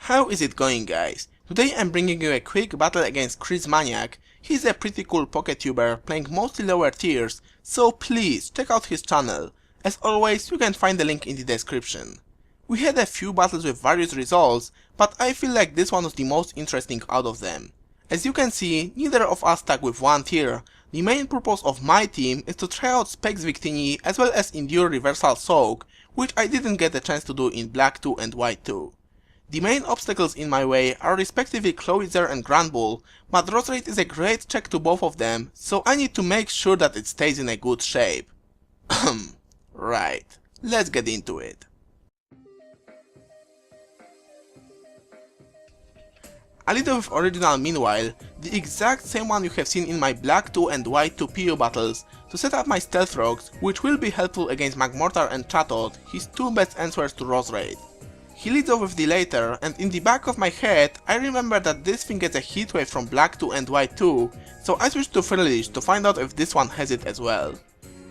How is it going, guys? Today I'm bringing you a quick battle against ChrizManiac. He's a pretty cool PokeTuber playing mostly lower tiers, so please check out his channel. As always, you can find the link in the description. We had a few battles with various results, but I feel like this one was the most interesting out of them. As you can see, neither of us stuck with one tier. The main purpose of my team is to try out Specs Victini as well as Endure Reversal Soak, which I didn't get a chance to do in Black 2 and White 2. The main obstacles in my way are respectively Clowitzer and Granbull, but Rose Rate is a great check to both of them, so I need to make sure that it stays in a good shape. Right, let's get into it. A little with original meanwhile, the exact same one you have seen in my Black 2 and White 2 PO battles to set up my Stealth Rocks, which will be helpful against Magmortar and Chatot, his two best answers to Rose Rate. He leads off with the later, and in the back of my head I remember that this thing gets a heatwave from Black 2 and White 2, so I switched to Frillish to find out if this one has it as well.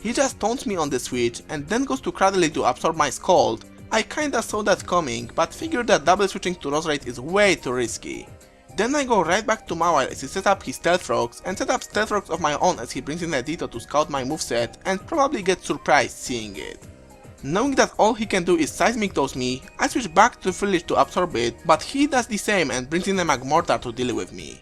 He just taunts me on the switch and then goes to Cradily to absorb my Scald. I kinda saw that coming, but figured that double switching to Rose Rate is way too risky. Then I go right back to Mawile as he sets up his Stealth Rocks and set up Stealth Rocks of my own as he brings in a Ditto to scout my moveset and probably get surprised seeing it. Knowing that all he can do is Seismic Toss me, I switch back to Frillish to absorb it, but he does the same and brings in a Magmortar to deal with me.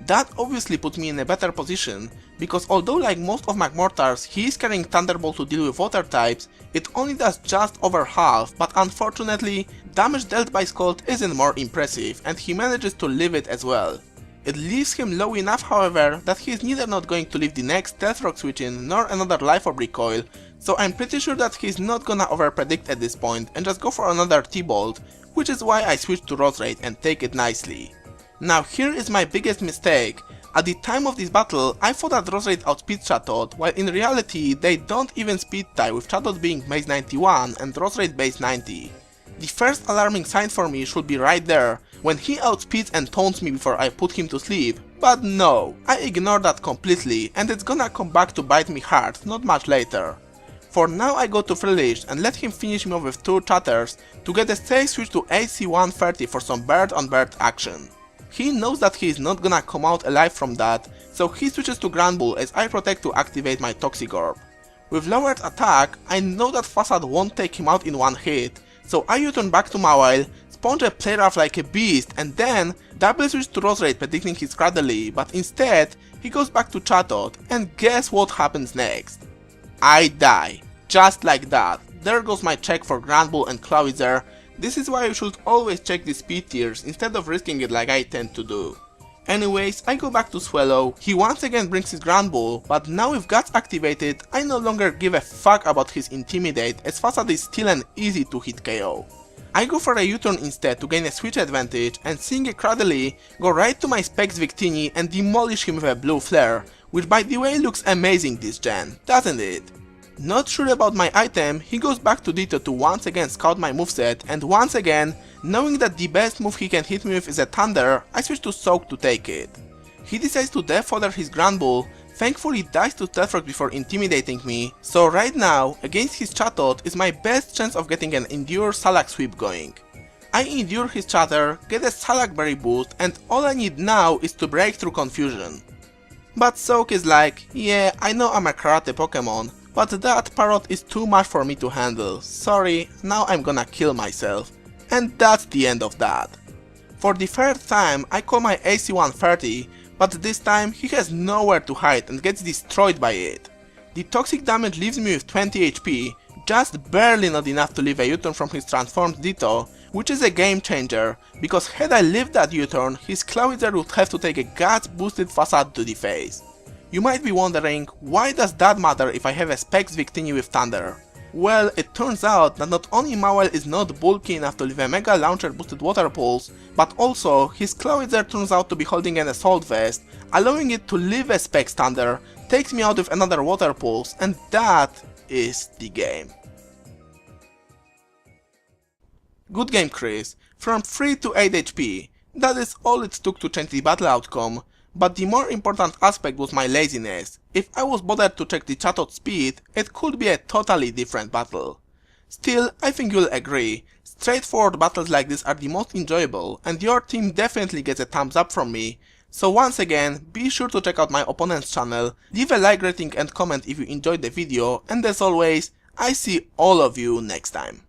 That obviously puts me in a better position, because although like most of Magmortars he is carrying Thunderbolt to deal with water types, it only does just over half, but unfortunately, damage dealt by Scald isn't more impressive and he manages to live it as well. It leaves him low enough, however, that he is neither not going to leave the next Stealth Rock switch in nor another Life Orb recoil, so I'm pretty sure that he's not gonna overpredict at this point and just go for another T-Bolt, which is why I switch to Rose Rate and take it nicely. Now here is my biggest mistake. At the time of this battle, I thought that Rose Rate outspeeds Chatot, while in reality they don't even speed tie, with Chatot being base 91 and Rose Rate base 90. The first alarming sign for me should be right there, when he outspeeds and taunts me before I put him to sleep, but no, I ignore that completely and it's gonna come back to bite me hard not much later. For now I go to Frillish and let him finish me off with two Chatters to get a safe switch to AC 130 for some bird on bird action. He knows that he is not gonna come out alive from that, so he switches to Granbull as I protect to activate my Toxic Orb. With lowered attack, I know that Facade won't take him out in one hit, so I U-turn back to Mawile, sponge a Play Rough like a beast and then double switch to Rose Rate predicting his Cradily, but instead he goes back to Chatot, and guess what happens next? I die. Just like that. There goes my check for Granbull and Clowitzer. This is why you should always check the speed tiers instead of risking it like I tend to do. Anyways, I go back to Swallow, he once again brings his Granbull, but now with Guts activated, I no longer give a fuck about his Intimidate as Facade is still an easy to hit KO. I go for a U-turn instead to gain a switch advantage and seeing a Cradily, go right to my Specs Victini and demolish him with a blue flare, which by the way looks amazing this gen, doesn't it? Not sure about my item, he goes back to Ditto to once again scout my moveset, and once again, knowing that the best move he can hit me with is a Thunder, I switch to Soak to take it. He decides to death fodder his Granbull, thankfully dies to Stealth Rock before intimidating me, so right now, against his Chatot is my best chance of getting an Endure Salak sweep going. I endure his Chatter, get a Salak Berry boost, and all I need now is to break through confusion. But Soak is like, yeah, I know I'm a karate Pokemon, but that Parrot is too much for me to handle, sorry, now I'm gonna kill myself. And that's the end of that. For the third time I call my AC 130, but this time he has nowhere to hide and gets destroyed by it. The toxic damage leaves me with 20 HP, just barely not enough to leave a U-turn from his transformed Ditto, which is a game changer, because had I lived that U-turn, his Clowitzer would have to take a Guts boosted Facade to the face. You might be wondering, why does that matter if I have a Specs Victini with Thunder? Well, it turns out that not only Mawile is not bulky enough to leave a Mega Launcher boosted Water Pulse, but also his Clowitzer turns out to be holding an Assault Vest, allowing it to leave a Specs Thunder, takes me out with another Water Pulse, and that is the game. Good game, Chris. From 3 to 8 HP. That is all it took to change the battle outcome. But the more important aspect was my laziness. If I was bothered to check the Chatot speed, it could be a totally different battle. Still, I think you'll agree, Straightforward battles like this are the most enjoyable, and your team definitely gets a thumbs up from me. So once again, be sure to check out my opponent's channel, leave a like rating and comment if you enjoyed the video, and as always, I see all of you next time.